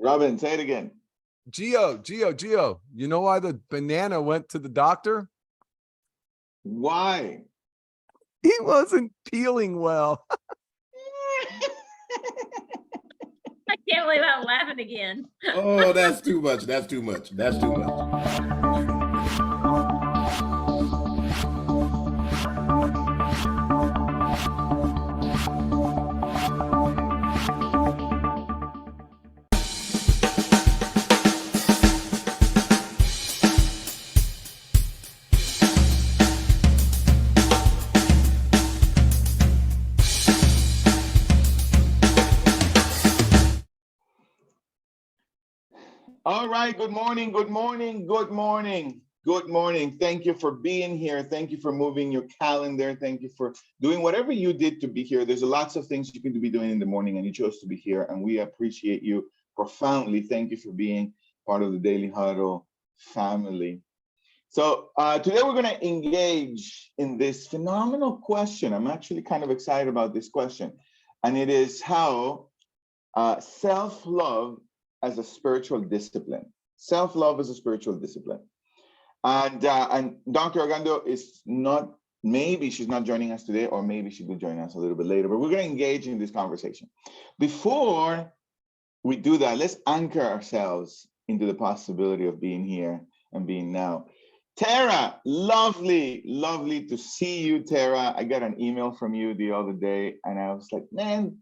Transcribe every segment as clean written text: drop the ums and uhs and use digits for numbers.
Robin, say it again. Gio. You know why the banana went to the doctor? Why? He wasn't peeling well. I can't believe I'm laughing again. Oh, that's too much. That's too much. That's too much. All right. Good morning. Thank you for being here. Thank you for moving your calendar. Thank you for doing whatever you did to be here. There's lots of things you could be doing in the morning, and you chose to be here, and we appreciate you profoundly. Thank you for being part of the Daily Huddle family. So today we're going to engage in this phenomenal question. I'm actually kind of excited about this question, and it is how self-love as a spiritual discipline. Self-love as a spiritual discipline. And Dr. Ogando is not, maybe she's not joining us today, or maybe she will join us a little bit later, but we're going to engage in this conversation. Before we do that, let's anchor ourselves into the possibility of being here and being now. Tara, lovely to see you, Tara. I got an email from you the other day, and I was like, man,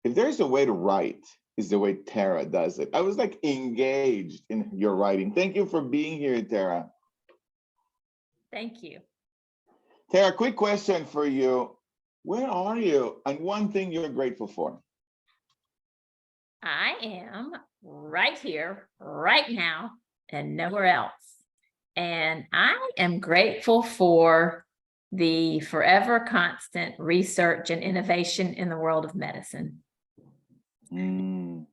if there's a way to write, is the way Tara does it. I was like engaged in your writing. Thank you for being here, Tara. Thank you. Tara, quick question for you. Where are you? And one thing you're grateful for? I am right here, right now, and nowhere else. And I am grateful for the forever constant research and innovation in the world of medicine. And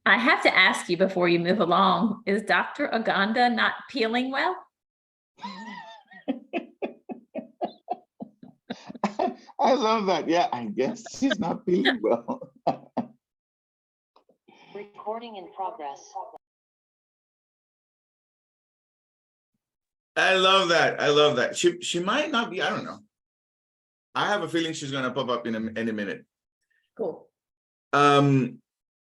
I have to ask you before you move along, is Dr. Ogando not peeling well? I love that. Yeah, I guess she's not feeling well. Recording in progress. I love that. She might not be, I don't know. I have a feeling she's going to pop up in any minute. Cool.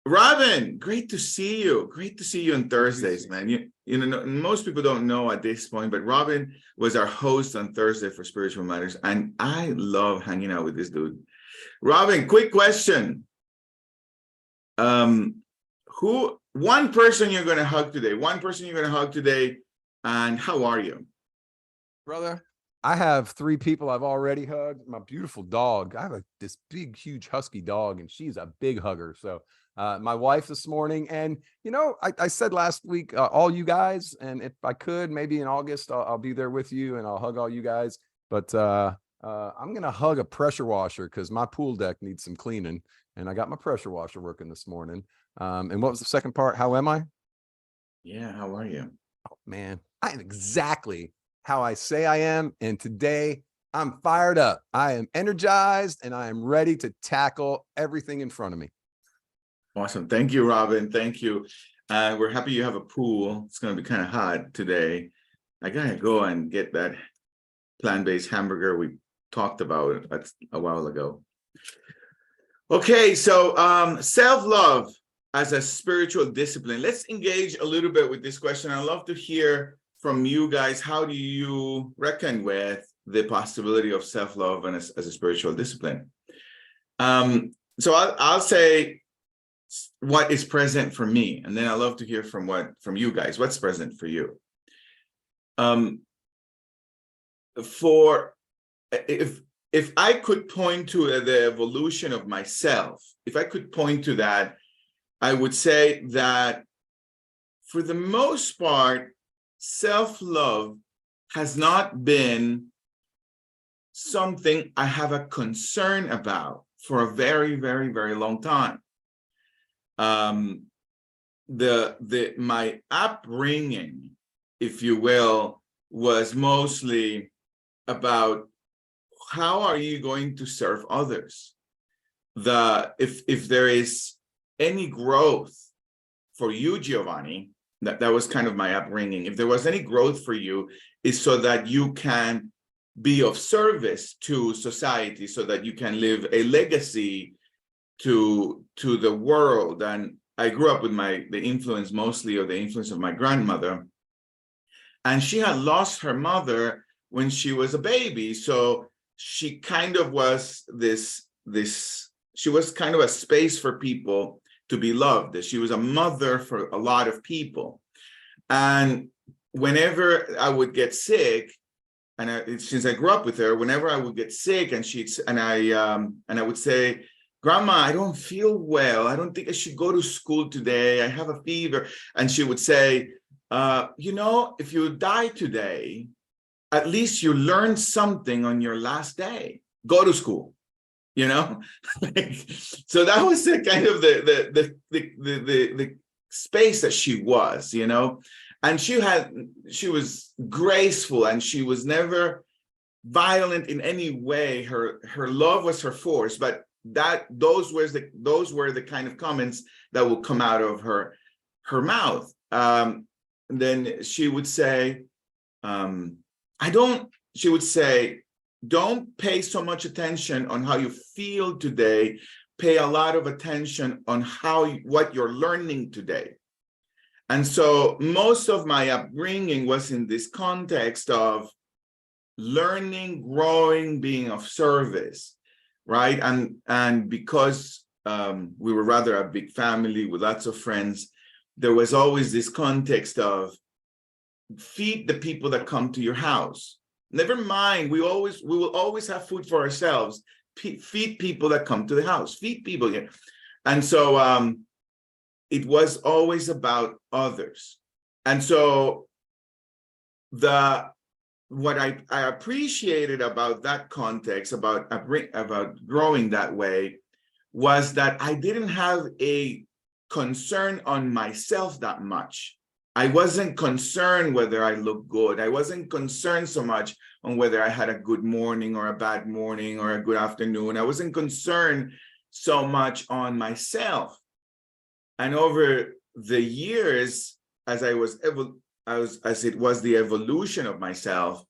Robin, great to see you. Great to see you on Thursdays, man. You know, most people don't know at this point, but Robin was our host on Thursday for Spiritual Matters, and I love hanging out with this dude. Robin, quick question. One person you're going to hug today, and how are you? Brother, I have 3 people I've already hugged. My beautiful dog. I have this big, huge husky dog, and she's a big hugger. So my wife this morning, and you know, I said last week, all you guys, and if I could, maybe in August, I'll be there with you and I'll hug all you guys. But I'm going to hug a pressure washer because my pool deck needs some cleaning, and I got my pressure washer working this morning. And what was the second part? How am I? Yeah, how are you? Oh, man, I am exactly how I say I am. And today I'm fired up. I am energized, and I am ready to tackle everything in front of me. Awesome. Thank you, Robin. Thank you. We're happy you have a pool. It's going to be kind of hot today. I got to go and get that plant-based hamburger we talked about a while ago. Okay, so self-love as a spiritual discipline. Let's engage a little bit with this question. I'd love to hear from you guys. How do you reckon with the possibility of self-love and as a spiritual discipline? So I'll say what is present for me, and then I'd love to hear from you guys. What's present for you? If I could point to the evolution of myself, if I could point to that, I would say that for the most part, self-love has not been something I have a concern about for a very, very, very long time. My upbringing, if you will, was mostly about how are you going to serve others? If there is any growth for you, Giovanni, that was kind of my upbringing. If there was any growth for you, is so that you can be of service to society, so that you can leave a legacy to the world. And I grew up with the influence of my grandmother, and she had lost her mother when she was a baby. So she kind of was she was kind of a space for people to be loved. She was a mother for a lot of people. And whenever I would get sick, since I grew up with her, whenever I would get sick, and I would say, Grandma, I don't feel well. I don't think I should go to school today. I have a fever. And she would say, if you die today, at least you learned something on your last day. Go to school, So that was the kind of the space that she was, And she was graceful, and she was never violent in any way. Her love was her force, but those were the kind of comments that would come out of her mouth. Then she would say, don't pay so much attention on how you feel today. Pay a lot of attention on what you're learning today. And so most of my upbringing was in this context of learning, growing, being of service, right? And because we were rather a big family with lots of friends, there was always this context of feed the people that come to your house. Never mind, we will always have food for ourselves. Feed people that come to the house. Feed people here. And so it was always about others. And so what I appreciated about that context, about growing that way, was that I didn't have a concern on myself that much. I wasn't concerned whether I looked good. I wasn't concerned so much on whether I had a good morning or a bad morning or a good afternoon. I wasn't concerned so much on myself. And over the years, as it was the evolution of myself,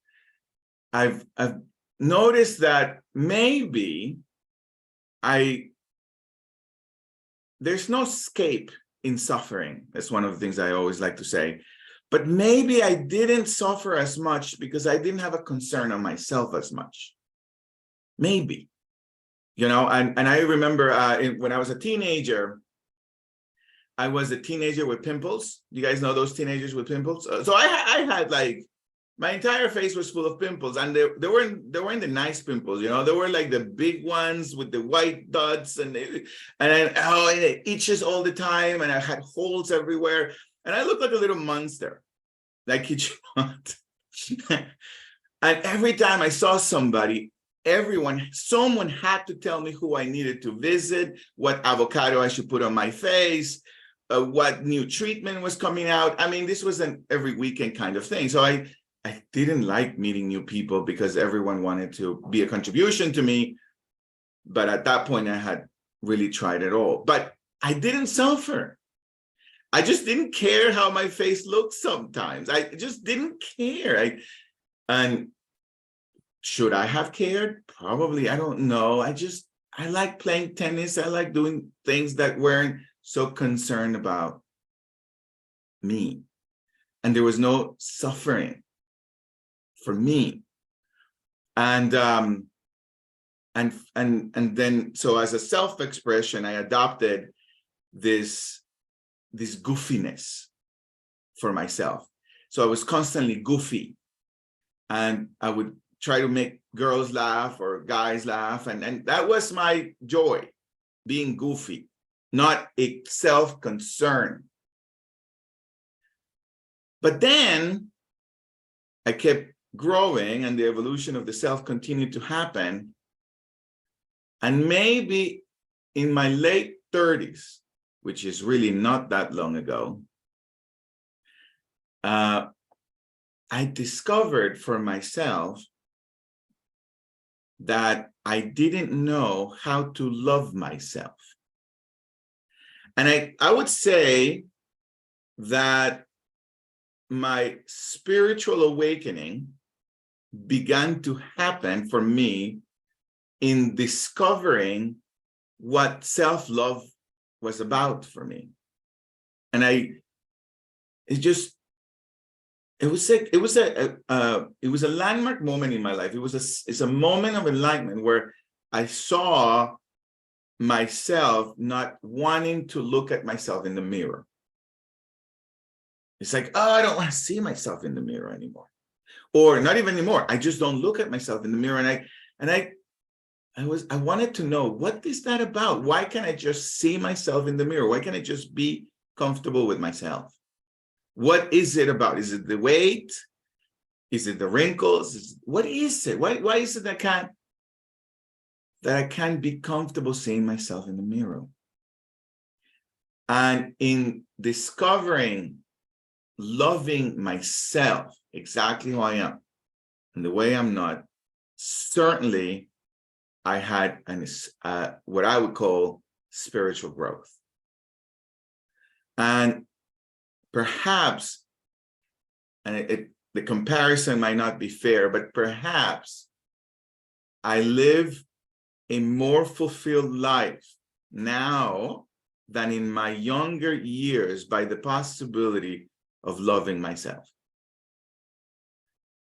I've noticed that maybe there's no escape in suffering. That's one of the things I always like to say. But maybe I didn't suffer as much because I didn't have a concern on myself as much. Maybe, and I remember when I was a teenager, I was a teenager with pimples. You guys know those teenagers with pimples? So I had my entire face was full of pimples, and they weren't the nice pimples, they were like the big ones with the white dots, and it itches all the time, and I had holes everywhere, and I looked like a little monster, like kid you not. And every time I saw somebody, someone had to tell me who I needed to visit, what avocado I should put on my face, what new treatment was coming out. I mean, this was an every weekend kind of thing. So I didn't like meeting new people because everyone wanted to be a contribution to me. But at that point, I had really tried it all. But I didn't suffer. I just didn't care how my face looked sometimes. I just didn't care. And should I have cared? Probably. I don't know. I like playing tennis. I like doing things that weren't so concerned about me. And there was no suffering for me. And then, so as a self-expression, I adopted this goofiness for myself. So I was constantly goofy, and I would try to make girls laugh or guys laugh. And that was my joy, being goofy, not a self-concern. But then I kept growing, and the evolution of the self continued to happen. And maybe in my late 30s, which is really not that long ago, I discovered for myself that I didn't know how to love myself. And I would say that my spiritual awakening began to happen for me in discovering what self-love was about for me. And it was a landmark moment in my life. It's a moment of enlightenment where I saw myself not wanting to look at myself in the mirror. It's like, oh, I don't want to see myself in the mirror anymore. Or not even anymore. I just don't look at myself in the mirror. And I wanted to know, what is that about? Why can't I just see myself in the mirror? Why can't I just be comfortable with myself? What is it about? Is it the weight? Is it the wrinkles? What is it? Why is it that I can't be comfortable seeing myself in the mirror? And in discovering, loving myself exactly who I am and the way I'm not, certainly I had what I would call spiritual growth. And perhaps, and the comparison might not be fair, but perhaps I live a more fulfilled life now than in my younger years by the possibility of loving myself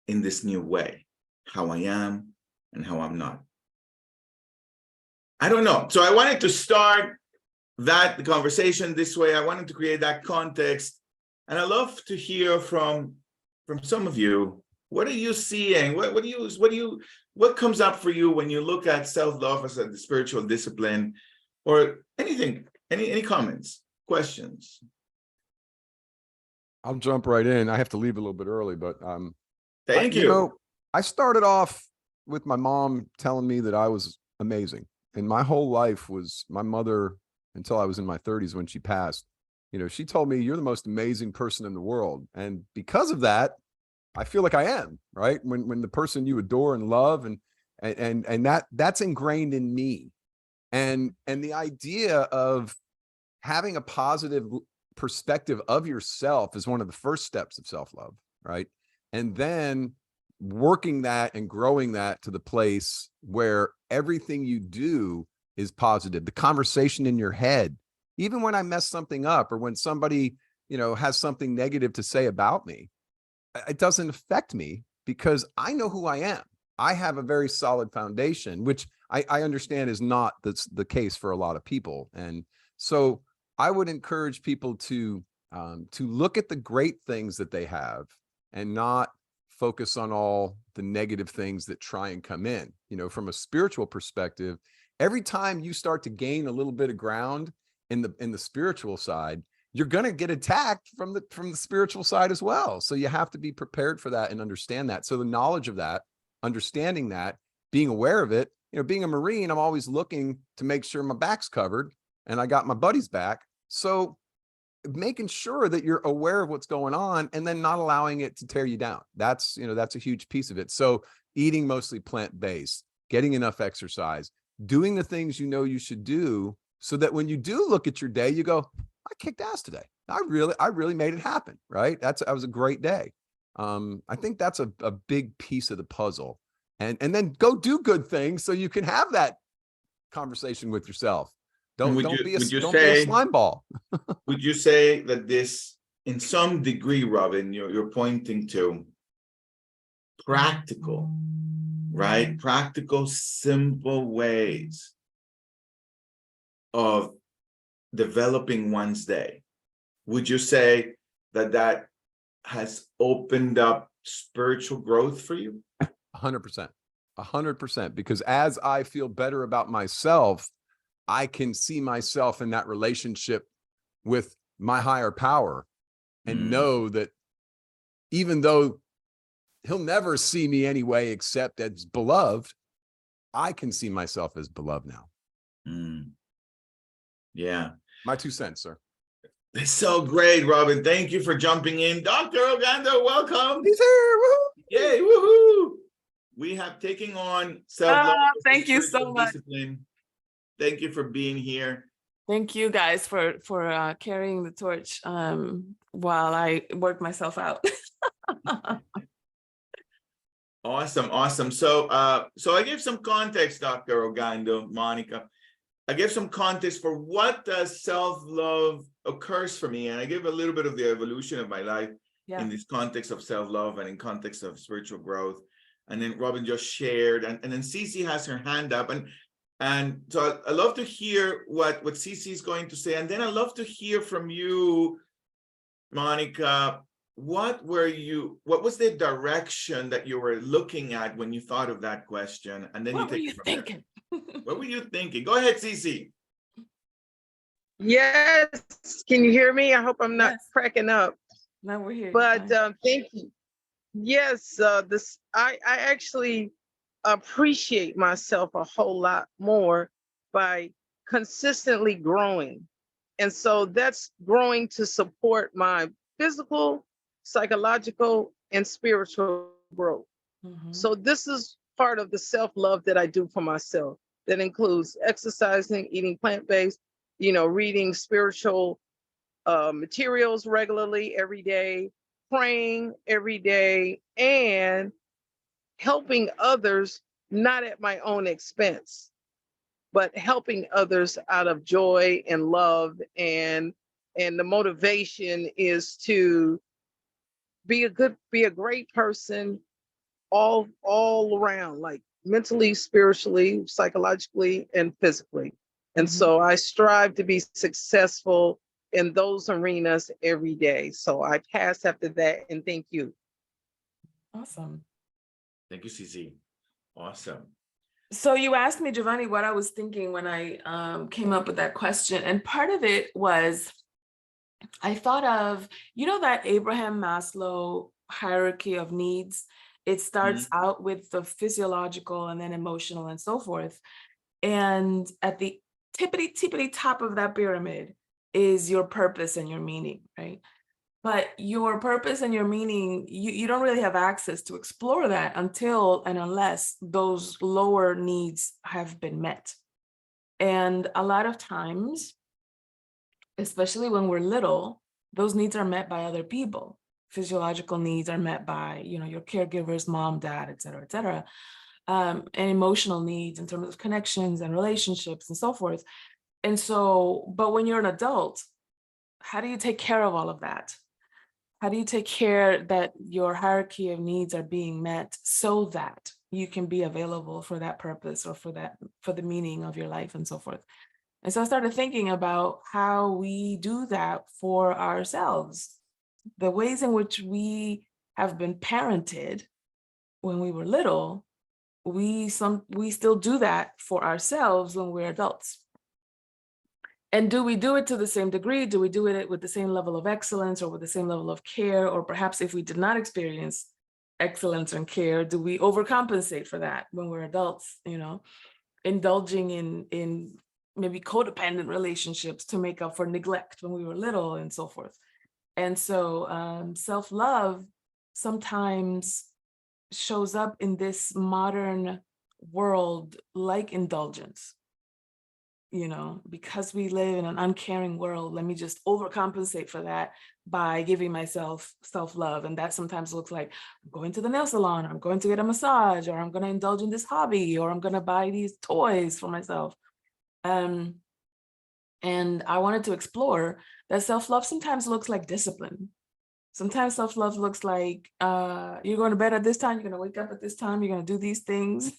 in this new way, how I am and how I'm not. I don't know. So I wanted to start the conversation this way. I wanted to create that context. And I love to hear from some of you. What are you seeing? What comes up for you when you look at self-love as a spiritual discipline, or anything? Any comments, questions? I'll jump right in. I have to leave a little bit early, but Thank you. You know, I started off with my mom telling me that I was amazing. And my whole life was my mother, until I was in my 30s when she passed, you know, she told me, you're the most amazing person in the world. And because of that, I feel like I am, right? When the person you adore and love, and that's ingrained in me. And the idea of having a positive perspective of yourself is one of the first steps of self-love, right? And then working that and growing that to the place where everything you do is positive. The conversation in your head, even when I mess something up or when somebody, you know, has something negative to say about me, it doesn't affect me because I know who I am. I have a very solid foundation, which I understand is not the case for a lot of people. And so I would encourage people to look at the great things that they have and not focus on all the negative things that try and come in. You know, from a spiritual perspective, every time you start to gain a little bit of ground in the spiritual side, you're going to get attacked from the spiritual side as well. So you have to be prepared for that and understand that. So the knowledge of that, understanding that, being aware of it, you know, being a Marine, I'm always looking to make sure my back's covered and I got my buddy's back. So making sure that you're aware of what's going on and then not allowing it to tear you down. That's, you know, that's a huge piece of it. So eating mostly plant-based, getting enough exercise, doing the things you know you should do so that when you do look at your day, you go, I kicked ass today. I really made it happen, right? That was a great day. I think that's a big piece of the puzzle. And then go do good things so you can have that conversation with yourself. Don't be a slime ball. Would you say that this, in some degree, Robin, you're pointing to practical, right? Practical, simple ways of developing one's day. Would you say that has opened up spiritual growth for you? 100%, because as I feel better about myself, I can see myself in that relationship with my higher power and know that even though he'll never see me anyway except as beloved, I can see myself as beloved now. Yeah. My 2 cents, sir. That's so great, Robin. Thank you for jumping in. Dr. Ogando, welcome. He's here. Woo-hoo. Yay, woohoo. We have taken on self-love. Thank you so much. Discipline. Thank you for being here. Thank you guys for carrying the torch while I work myself out. Awesome. So I gave some context, Dr. Ogando, Monikah. I gave some context for what does self-love occurs for me, and I gave a little bit of the evolution of my life in this context of self-love and in context of spiritual growth. And then Robin just shared, and then Cece has her hand up, and so I love to hear what Cece is going to say, and then I love to hear from you, Monikah. What was the direction that you were looking at when you thought of that question? And then What were take you it from thinking? there. What were you thinking? Go ahead, Cece. Yes, can you hear me? I hope I'm not Yes. cracking up. Now we're here. But thank you. Yes, I actually appreciate myself a whole lot more by consistently growing. And so that's growing to support my physical, psychological, and spiritual growth. So this is part of the self-love that I do for myself. That includes exercising, eating plant-based, reading spiritual materials regularly every day, praying every day, and helping others, not at my own expense, but helping others out of joy and love. And the motivation is to be a great person all around, like mentally, spiritually, psychologically, and physically. And so I strive to be successful in those arenas every day. So I pass after that, and thank you. Awesome. Thank you, Cece. Awesome. So you asked me, Giovanni, what I was thinking when I came up with that question. And part of it was, I thought of, that Abraham Maslow hierarchy of needs. It starts out with the physiological and then emotional and so forth. And at the tippity top of that pyramid is your purpose and your meaning, right? But your purpose and your meaning, you don't really have access to explore that until and unless those lower needs have been met. And a lot of times, especially when we're little, those needs are met by other people. Physiological needs are met by, your caregivers, mom, dad, et cetera, and emotional needs in terms of connections and relationships and so forth. And so, but when you're an adult, how do you take care of all of that? How do you take care that your hierarchy of needs are being met so that you can be available for that purpose or for the meaning of your life and so forth? And so I started thinking about how we do that for ourselves, the ways in which we have been parented when we were little. We still do that for ourselves when we're adults. And do we do it to the same degree? Do we do it with the same level of excellence or with the same level of care? Or perhaps if we did not experience excellence and care, do we overcompensate for that when we're adults, indulging in maybe codependent relationships to make up for neglect when we were little and so forth? And so self-love sometimes shows up in this modern world like indulgence. Because we live in an uncaring world, let me just overcompensate for that by giving myself self-love. And that sometimes looks like I'm going to the nail salon, or I'm going to get a massage, or I'm going to indulge in this hobby, or I'm going to buy these toys for myself. And I wanted to explore that self-love sometimes looks like discipline. Sometimes self-love looks like you're going to bed at this time, you're going to wake up at this time, you're going to do these things.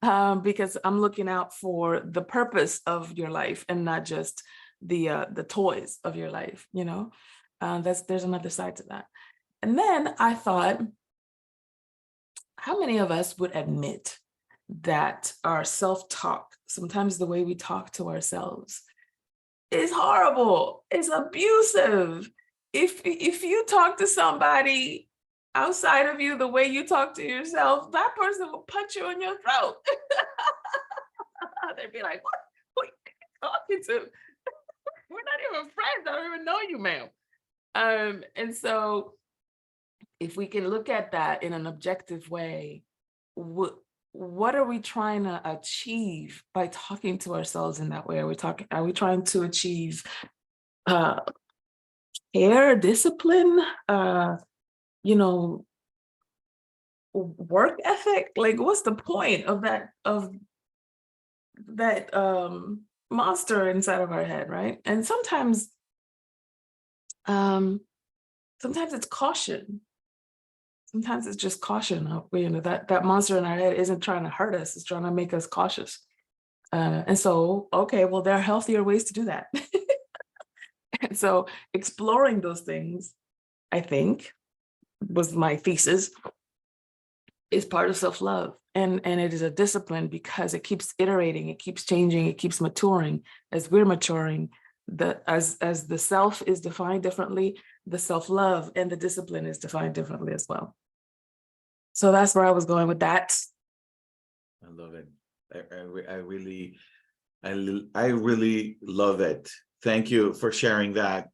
Because I'm looking out for the purpose of your life and not just the toys of your life, there's another side to that. And then I thought, how many of us would admit that our self-talk, sometimes the way we talk to ourselves, is horrible, it's abusive? If you talk to somebody outside of you the way you talk to yourself, that person will punch you in your throat. They'd be like, what are you talking to? We're not even friends. I don't even know you, ma'am. And so if we can look at that in an objective way, what are we trying to achieve by talking to ourselves in that way? Are we trying to achieve care, discipline, work ethic? Like, what's the point of that monster inside of our head, right? And sometimes it's caution. Sometimes it's just caution. That monster in our head isn't trying to hurt us, it's trying to make us cautious. And so, okay, well, there are healthier ways to do that. And so exploring those things, I think, was my thesis, is part of self-love. And it is a discipline because it keeps iterating, it keeps changing, it keeps maturing. As we're maturing, as the self is defined differently, the self-love and the discipline is defined differently as well. So that's where I was going with that. I love it. I really love it. Thank you for sharing that.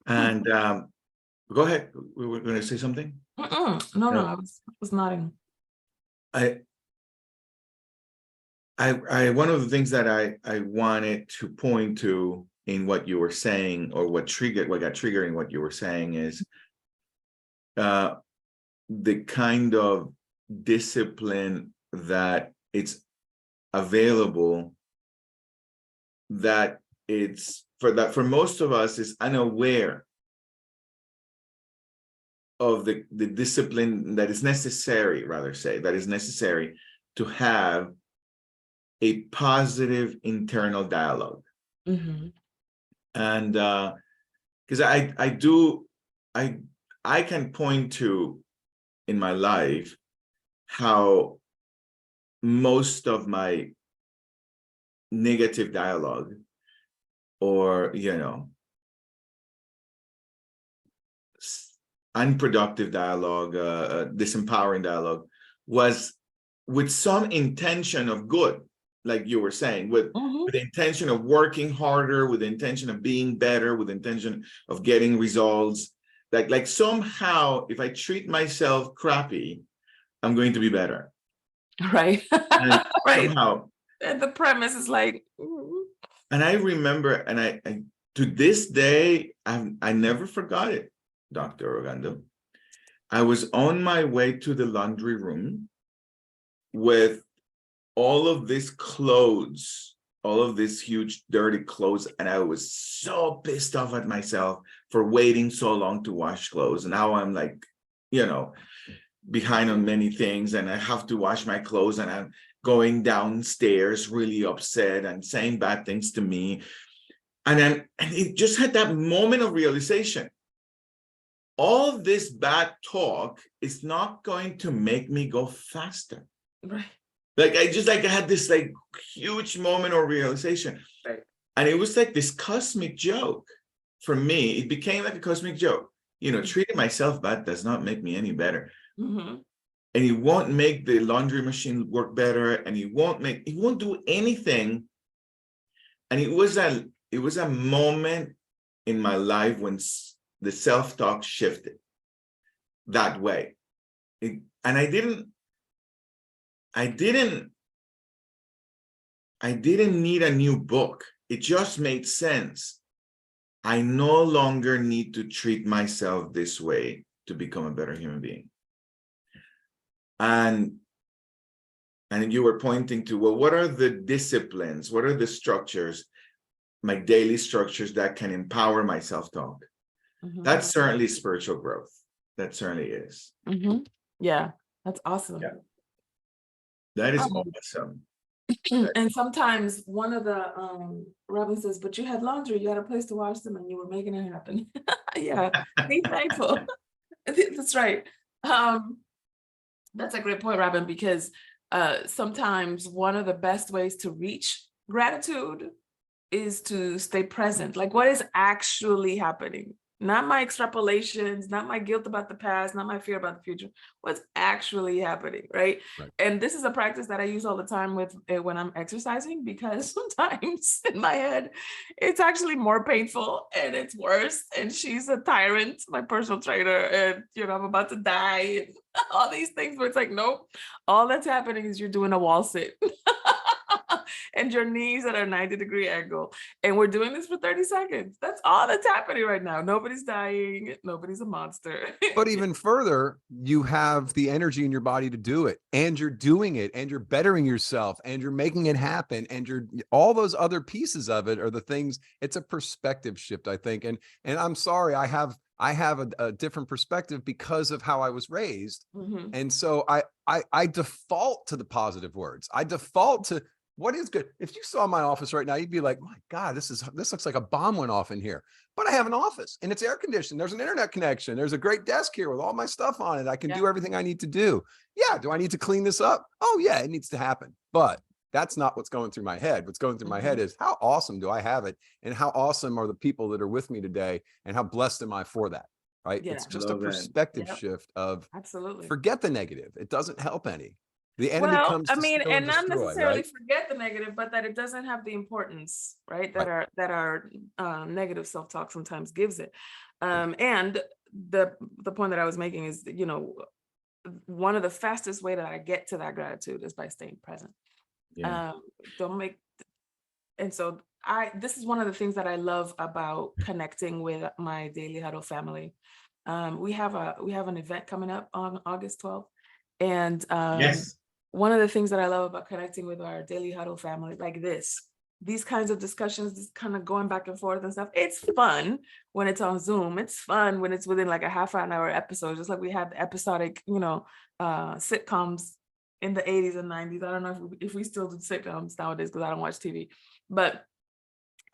And go ahead. We were going to say something? No, I was nodding. One of the things that I wanted to point to in what you were saying, or what got triggered in what you were saying, is the kind of discipline that it's available, that for most of us is unaware of the discipline that is necessary, to have a positive internal dialogue. Mm-hmm. And because I can point to in my life how most of my negative dialogue, or unproductive dialogue, disempowering dialogue, was with some intention of good, like you were saying, with the intention of working harder, with the intention of being better, with the intention of getting results. Like somehow, if I treat myself crappy, I'm going to be better. Right. And right. Somehow. And the premise is like. And I remember, and I to this day, I never forgot it, Dr. Ogando. I was on my way to the laundry room with all of these clothes, all of these huge dirty clothes, and I was so pissed off at myself for waiting so long to wash clothes. And now I'm like, behind on many things, and I have to wash my clothes, and I'm going downstairs really upset and saying bad things to me. And it just had that moment of realization. All this bad talk is not going to make me go faster. Right. I had this huge moment of realization. Right. And it was like this cosmic joke for me. It became like a cosmic joke. Treating myself bad does not make me any better. Mm-hmm. And it won't make the laundry machine work better, and it won't do anything. And it was a moment in my life when the self-talk shifted that way. And I didn't need a new book. It just made sense. I no longer need to treat myself this way to become a better human being. And you were pointing to, well, what are the disciplines? What are the structures, my daily structures that can empower my self-talk? Mm-hmm. That's certainly spiritual growth. That certainly is. Mm-hmm. Yeah, that's awesome. Yeah. That is awesome. And sometimes one of the Robin says, but you had laundry, you had a place to wash them, and you were making it happen. Yeah, be thankful. That's right. That's a great point, Robin, because sometimes one of the best ways to reach gratitude is to stay present. Like, what is actually happening? not my extrapolations, not my guilt about the past, not my fear about the future, what's actually happening, right? Right. And this is a practice that I use all the time with when I'm exercising, because sometimes in my head, it's actually more painful and it's worse. And she's a tyrant, my personal trainer, and I'm about to die and all these things, but it's like, nope, all that's happening is you're doing a wall sit. And your knees at a 90-degree angle. And we're doing this for 30 seconds. That's all that's happening right now. Nobody's dying. Nobody's a monster. But even further, you have the energy in your body to do it, and you're doing it, and you're bettering yourself, and you're making it happen, and you're all those other pieces of it are the things. It's a perspective shift, I think. And I'm sorry, I have a different perspective because of how I was raised. Mhm. And so I default to the positive words. I default to what is good. If you saw my office right now, you'd be like, my God, this looks like a bomb went off in here. But I have an office and it's air conditioned. There's an internet connection. There's a great desk here with all my stuff on it. I can do everything I need to do. Yeah. Do I need to clean this up? Oh yeah, it needs to happen. But that's not what's going through my head. What's going through my head is, how awesome do I have it? And how awesome are the people that are with me today? And how blessed am I for that? Right. Yeah. It's just a Love that. perspective Yep. shift of Absolutely. forget the negative. It doesn't help any. The enemy Well, comes I to mean, steal and and not destroy, necessarily right? forget the negative, but that it doesn't have the importance, right? That our negative self-talk sometimes gives it. And the point that I was making is, one of the fastest way that I get to that gratitude is by staying present. Yeah. And so this is one of the things that I love about connecting with my Daily Huddle family. We have an event coming up on August 12th. And Yes. one of the things that I love about connecting with our Daily Huddle family, like these kinds of discussions, this kind of going back and forth and stuff, it's fun when it's on Zoom. It's fun when it's within like a half an hour episode, just like we had the episodic, sitcoms in the 80s and 90s. I don't know if we still do sitcoms nowadays because I don't watch TV, but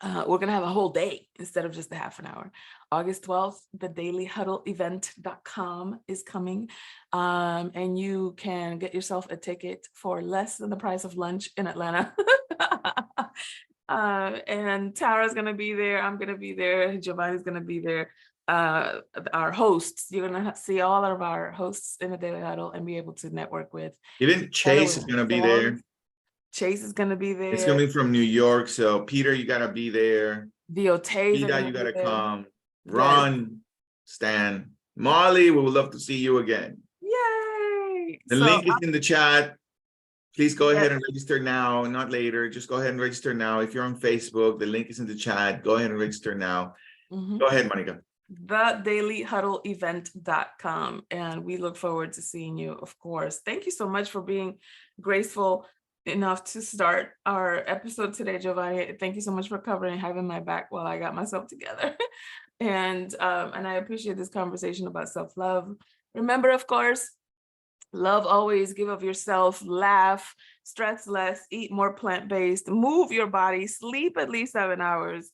we're going to have a whole day instead of just a half an hour. August 12th, the dailyhuddleevent.com is coming. And you can get yourself a ticket for less than the price of lunch in Atlanta. And Tara's going to be there. I'm going to be there. Giovanni's going to be there. Our hosts, you're going to see all of our hosts in the Daily Huddle and be able to network with. Even Chase is going to be there. Chase is going to be there. It's coming from New York. So Peter, you got to be there. Viotays are Pita, gonna you be got to there. come. Ron, Stan, Molly, we would love to see you again. Yay! The So, link is in the chat. Please go ahead Yes. and register now, not later. Just go ahead and register now. If you're on Facebook, the link is in the chat. Go ahead and register now. mhm. Go ahead, Monikah. thedailyhuddleevent.com. And we look forward to seeing you, of course. Thank you so much for being graceful enough to start our episode today, Giovanni. Thank you so much for covering, having my back while I got myself together. And I appreciate this conversation about self-love. Remember, of course, love always, give of yourself, laugh, stress less, eat more plant-based, move your body, sleep at least 7 hours.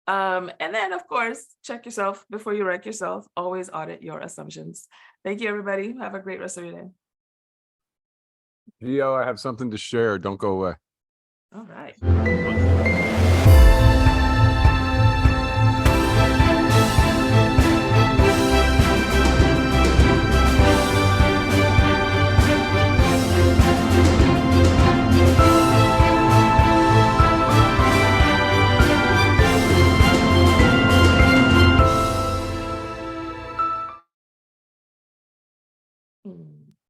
And then, of course, check yourself before you wreck yourself. Always audit your assumptions. Thank you, everybody. Have a great rest of your day. Gio, I have something to share. Don't go away. All right.